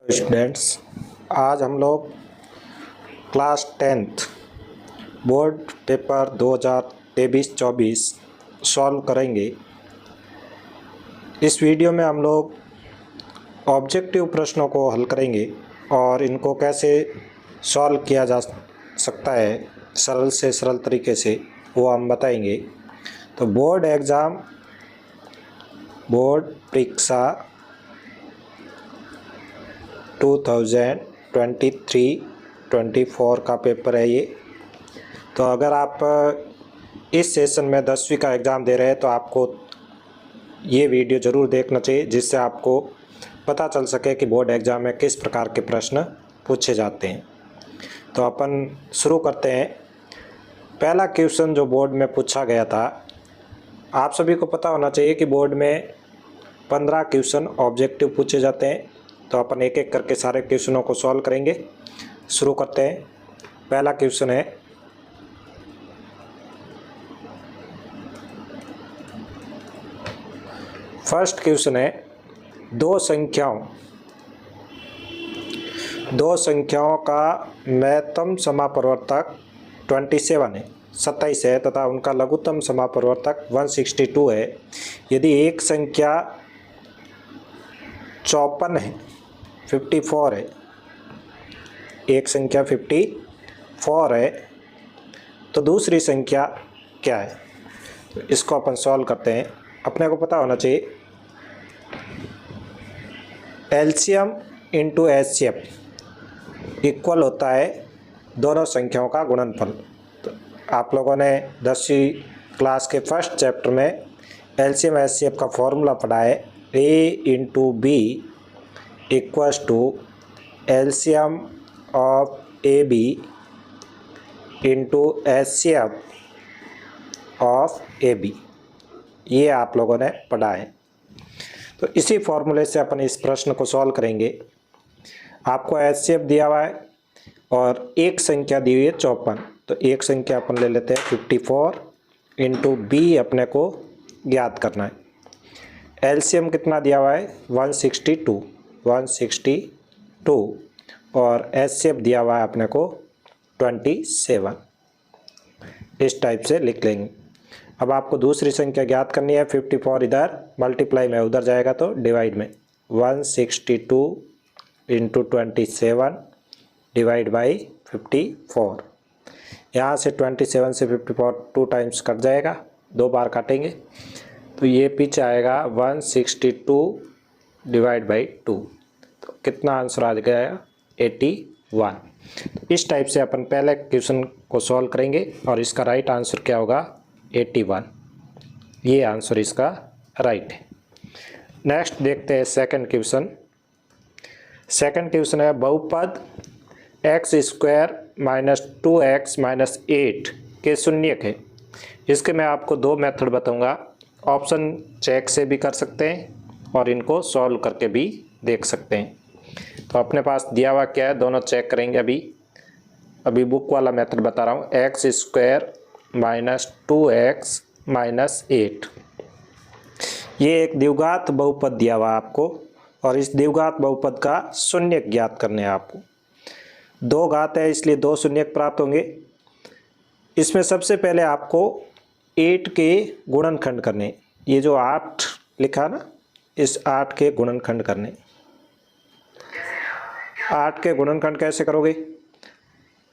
Students, आज हम लोग class 10th board paper 2023-24 solve करेंगे। इस वीडियो में हम लोग ऑब्जेक्टिव प्रश्नों को हल करेंगे और इनको कैसे सॉल्व किया जा सकता है सरल से सरल तरीके से वो हम बताएंगे। तो बोर्ड परीक्षा 2023-24 का पेपर है ये। तो अगर आप इस सेशन में 10वीं का एग्ज़ाम दे रहे हैं तो आपको ये वीडियो ज़रूर देखना चाहिए, जिससे आपको पता चल सके कि बोर्ड एग्ज़ाम में किस प्रकार के प्रश्न पूछे जाते हैं। तो अपन शुरू करते हैं। पहला क्वेश्चन जो बोर्ड में पूछा गया था, आप सभी को पता होना चाहिए कि बोर्ड में 15 क्वेश्चन ऑब्जेक्टिव पूछे जाते हैं। तो अपन एक एक करके सारे क्वेश्चनों को सॉल्व करेंगे। शुरू करते हैं। पहला क्वेश्चन है, फर्स्ट क्वेश्चन है, दो संख्याओं का महत्तम समापरिवर्तक 27 है तथा उनका लघुत्तम समापरिवर्तक 162 है। यदि एक संख्या 54 है, 54 है, एक संख्या 54 है तो दूसरी संख्या क्या है? तो इसको अपन सॉल्व करते हैं। अपने को पता होना चाहिए एलसीएम इंटू एचसीएफ इक्वल होता है दोनों संख्याओं का गुणनफल। तो आप लोगों ने 10वीं क्लास के फर्स्ट चैप्टर में एलसीएम एचसीएफ का फॉर्मूला पढ़ा है, A into B equals to LCM of A B into HCF of A B. ये आप लोगों ने पढ़ा है। तो इसी फॉर्मूले से अपन इस प्रश्न को सॉल्व करेंगे। आपको एचसीएफ दिया हुआ है और एक संख्या दी हुई है 54। तो एक संख्या अपन ले लेते हैं 54 इंटू बी अपने को ज्ञात करना है। एलसीएम कितना दिया हुआ है 162 और एचसीएफ दिया हुआ है अपने को 27। इस टाइप से लिख लेंगे। अब आपको दूसरी संख्या ज्ञात करनी है। 54 इधर मल्टीप्लाई में उधर जाएगा तो डिवाइड में 162 इंटू 27 डिवाइड बाई 54। यहाँ से 27 से 54 2 टाइम्स कट जाएगा, 2 बार काटेंगे तो ये पीछे आएगा 162 डिवाइड बाई 2। तो कितना आंसर आ गया 81। इस टाइप से अपन पहले क्वेश्चन को सॉल्व करेंगे और इसका राइट आंसर क्या होगा 81। ये आंसर इसका राइट है। नेक्स्ट देखते हैं सेकंड क्वेश्चन। सेकंड क्वेश्चन है, बहुपद x² - 2x - 8 के शून्यक है। इसके मैं आपको 2 मेथड बताऊंगा। ऑप्शन चेक से भी कर सकते हैं और इनको सॉल्व करके भी देख सकते हैं। तो अपने पास दिया हुआ क्या है, दोनों चेक करेंगे। अभी बुक वाला मेथड बता रहा हूँ। x² - 2x - 8 ये एक द्विघात बहुपद दिया हुआ आपको और इस द्विघात बहुपद का शून्यक ज्ञात करने हैं आपको। 2 घात है इसलिए 2 शून्यक प्राप्त होंगे। इसमें सबसे पहले आपको 8 के गुणनखंड करने। ये जो 8 लिखा ना, इस 8 के गुणनखंड करने। 8 के गुणनखंड कैसे करोगे?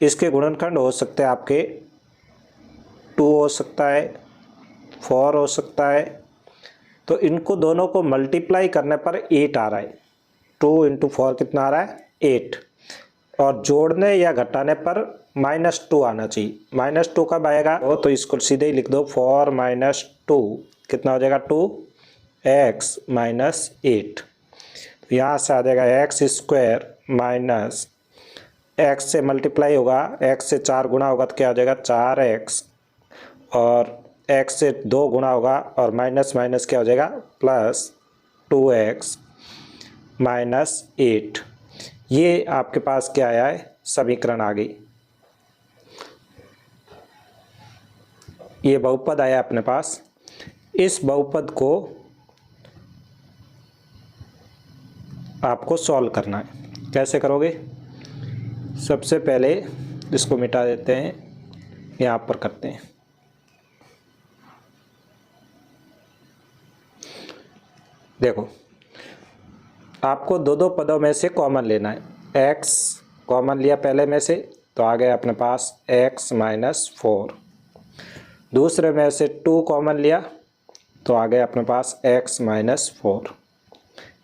इसके गुणनखंड हो सकते हैं आपके 2 हो सकता है, 4 हो सकता है। तो इनको दोनों को मल्टीप्लाई करने पर 8 आ रहा है। 2 इंटू 4 कितना आ रहा है 8। और जोड़ने या घटाने पर -2 आना चाहिए। -2 कब आएगा? तो इसको सीधे ही लिख दो 4 - 2 कितना हो जाएगा 2x - 8। तो यहाँ से आ जाएगा x² माइनस x से मल्टीप्लाई होगा, x से 4 गुना होगा तो क्या हो जाएगा 4x और x से 2 गुना होगा और माइनस माइनस क्या हो जाएगा प्लस 2x - 8। ये आपके पास क्या आया है समीकरण आ गई। ये बहुपद आया अपने पास। इस बहुपद को आपको सॉल्व करना है। कैसे करोगे? सबसे पहले इसको मिटा देते हैं, यहाँ पर करते हैं। देखो आपको दो दो पदों में से कॉमन लेना है। x कॉमन लिया पहले में से तो आ गया अपने पास x माइनस 4। दूसरे में से 2 कॉमन लिया तो आ गया अपने पास x माइनस 4।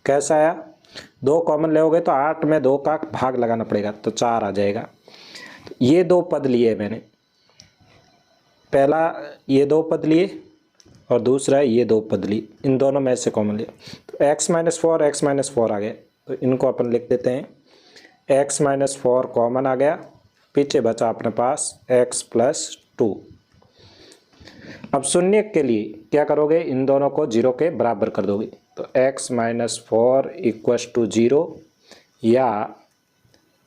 कैसा आया? 2 कॉमन लोगे तो 8 में 2 का भाग लगाना पड़ेगा तो 4 आ जाएगा। तो ये 2 पद लिए मैंने, पहला ये 2 पद लिए और दूसरा ये 2 पद लिए, इन दोनों में से कॉमन लिया तो x माइनस 4 आ गया। तो इनको अपन लिख देते हैं, x माइनस 4 कॉमन आ गया, पीछे बचा अपने पास x प्लस 2। अब शून्य के लिए क्या करोगे? इन दोनों को 0 के बराबर कर दोगे तो x माइनस 4 इक्वस टू 0 या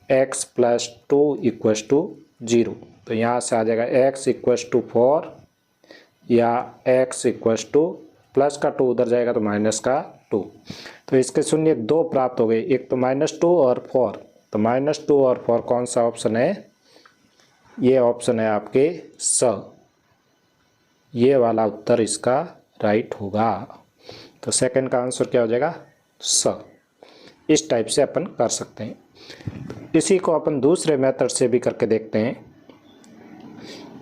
x प्लस 2 इक्वस टू 0। तो यहाँ से आ जाएगा x इक्वस टू 4 या x इक्वस टू प्लस का 2 उधर जाएगा तो माइनस का 2। तो इसके शून्य 2 प्राप्त हो गए, एक तो -2 और 4। तो -2 और 4 कौन सा ऑप्शन है? ये ऑप्शन है आपके स, ये वाला उत्तर इसका राइट होगा। तो सेकंड का आंसर क्या हो जाएगा? स। इस टाइप से अपन कर सकते हैं। इसी को अपन दूसरे मेथड से भी करके देखते हैं।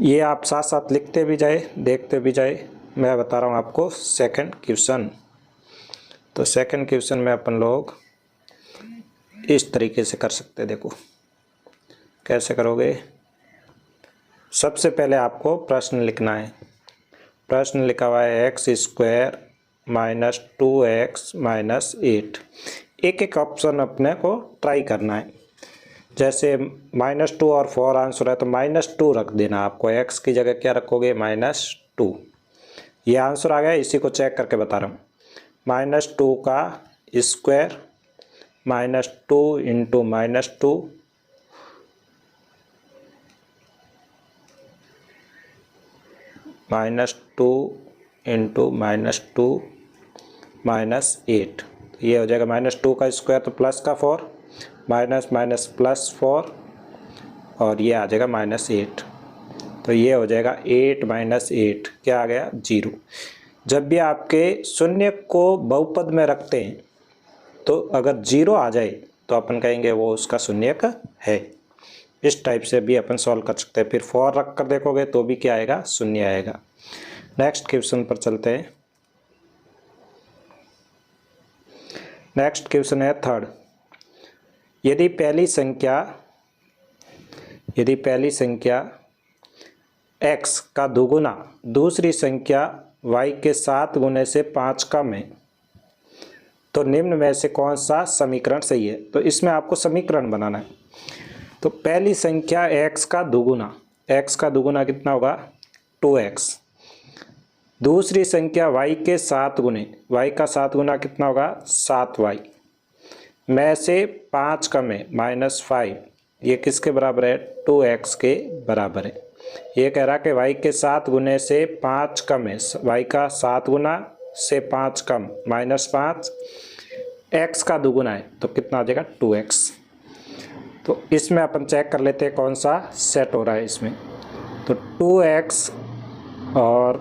ये आप साथ साथ लिखते भी जाए, देखते भी जाए। मैं बता रहा हूँ आपको सेकंड क्वेश्चन। तो सेकंड क्वेश्चन में अपन लोग इस तरीके से कर सकते हैं। देखो कैसे करोगे? सबसे पहले आपको प्रश्न लिखना है। प्रश्न लिखा हुआ है x² माइनस 2x माइनस 8। एक एक ऑप्शन अपने को ट्राई करना है। जैसे -2 और 4 आंसर है तो -2 रख देना। आपको x की जगह क्या रखोगे? -2। ये आंसर आ गया, इसी को चेक करके बता रहा हूँ। -2 का स्क्वायर -2 इंटू -2 -2 इंटू -2 -8। ये हो जाएगा -2 का स्क्वायर तो प्लस का 4 माइनस माइनस प्लस 4 और ये आ जाएगा -8। तो ये हो जाएगा 8 माइनस 8 क्या आ गया? 0। जब भी आपके शून्य को बहुपद में रखते हैं तो अगर 0 आ जाए तो अपन कहेंगे वो उसका शून्यक है। इस टाइप से भी अपन सॉल्व कर सकते हैं। फिर 4 रख कर देखोगे तो भी क्या आएगा? शून्य आएगा। नेक्स्ट क्वेश्चन पर चलते हैं। नेक्स्ट क्वेश्चन है थर्ड। यदि पहली संख्या x का दुगुना दूसरी संख्या y के 7 गुने से 5 कम है तो निम्न में से कौन सा समीकरण सही है? तो इसमें आपको समीकरण बनाना है। तो पहली संख्या x का दुगुना कितना होगा? 2x। दूसरी संख्या y के 7 गुने, y का 7 गुना कितना होगा? 7y में से 5 कम है -5। ये किसके बराबर है? 2x के बराबर है। ये कह रहा कि y के 7 गुने से 5 कम है, y का 7 गुना से 5 कम -5, x का दुगुना है तो कितना आ जाएगा? 2x। तो इसमें अपन चेक कर लेते हैं कौन सा सेट हो रहा है इसमें। तो 2x और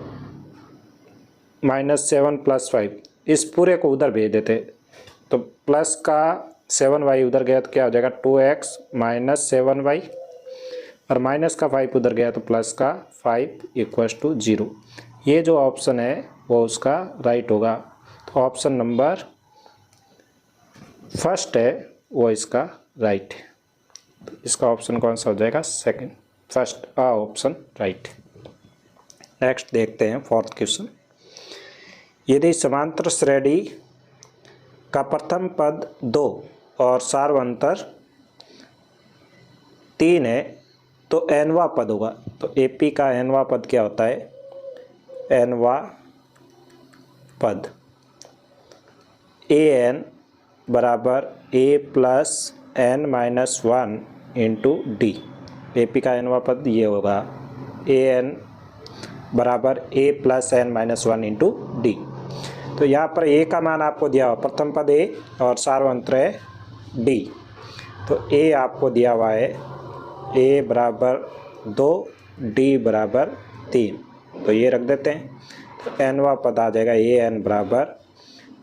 -7 + 5 इस पूरे को उधर भेज देते। तो प्लस का 7y उधर गया तो क्या हो जाएगा? 2x माइनस 7y और माइनस का 5 उधर गया तो प्लस का 5 इक्वल्स टू 0। ये जो ऑप्शन है वो उसका राइट होगा। तो ऑप्शन नंबर फर्स्ट है वो इसका राइट है। तो इसका ऑप्शन कौन सा हो जाएगा? Second. First option right. Next देखते हैं फोर्थ क्वेश्चन। यदि समांतर श्रेणी का प्रथम पद 2 और सार्वंतर 3 है तो nवां पद होगा। तो AP का nवां पद क्या होता है? nवां पद an बराबर a plus n minus 1 into D. AP का nवां पद ये होगा an बराबर a plus n minus 1 into D. तो यहाँ पर a का मान आपको दिया हो, प्रथम पद a और सार्वंतर है d। तो ए आपको दिया हुआ है ए बराबर 2, डी बराबर 3, तो ये रख देते हैं। तो एनवा पद आ जाएगा ए एन बराबर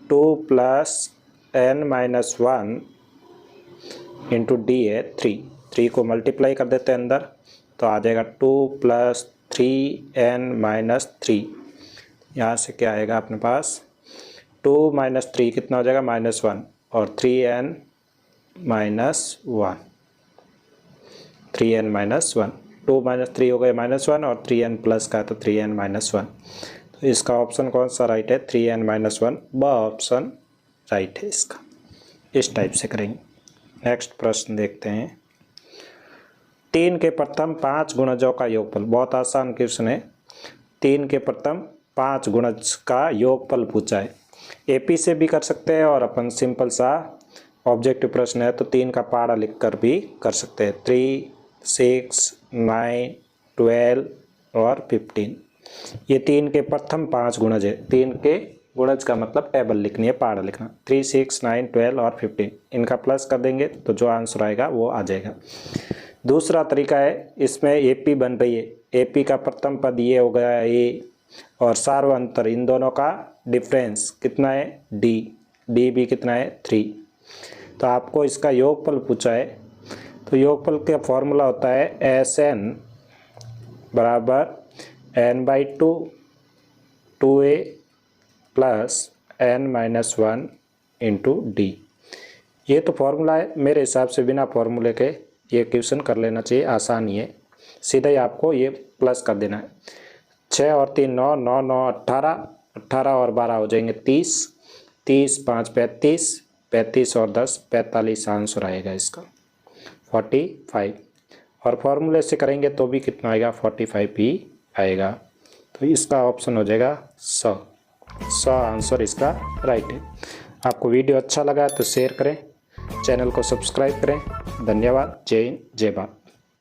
2 + n-1 इंटू डी है 3 को मल्टीप्लाई कर देते हैं अंदर, तो आ जाएगा 2 + 3n-3। यहाँ से क्या आएगा अपने पास 2 - 3 कितना हो जाएगा -1 और 3n - 1 2 - 3 हो गए -1 और 3n प्लस का तो 3n - 1। तो इसका ऑप्शन कौन सा राइट है 3n - 1 ब ऑप्शन राइट है इसका। इस टाइप से करेंगे। नेक्स्ट प्रश्न देखते हैं। 3 के प्रथम 5 गुणजों का योगफल, बहुत आसान क्वेश्चन है। 3 के प्रथम 5 गुणज का योगफल पूछा है। एपी से भी कर सकते हैं और अपन सिंपल सा ऑब्जेक्टिव प्रश्न है तो 3 का पहाड़ा लिख कर भी कर सकते हैं। 3, 6, 9, 12 और 15, ये 3 के प्रथम 5 गुणज है। 3 के गुणज का मतलब टेबल लिखनी है, पहाड़ा लिखना। 3, 6, 9, 12 और 15, इनका प्लस कर देंगे तो जो आंसर आएगा वो आ जाएगा। दूसरा तरीका है, इसमें एपी बन रही है। एपी का प्रथम पद ये हो गया ए और सार्वअंतर इन दोनों का डिफरेंस कितना है डी, डी भी कितना है 3। तो आपको इसका योगफल पूछा है, तो योगफल का फॉर्मूला होता है SN बराबर n/2 2a plus n-1 into D. ये तो फॉर्मूला है, मेरे हिसाब से बिना फॉर्मूले के ये क्वेश्चन कर लेना चाहिए, आसान ही है। सीधा ही आपको ये प्लस कर देना है। 6 और 3 9, 9 9 18, 18 और 12 हो जाएंगे 30, 30 5 35, 35 और 10 45 आंसर आएगा इसका 45। और फॉर्मूले से करेंगे तो भी कितना आएगा 45 ही आएगा। तो इसका ऑप्शन हो जाएगा 100 आंसर इसका राइट है। आपको वीडियो अच्छा लगा तो शेयर करें, चैनल को सब्सक्राइब करें। धन्यवाद। जय हिंद, जय भारत।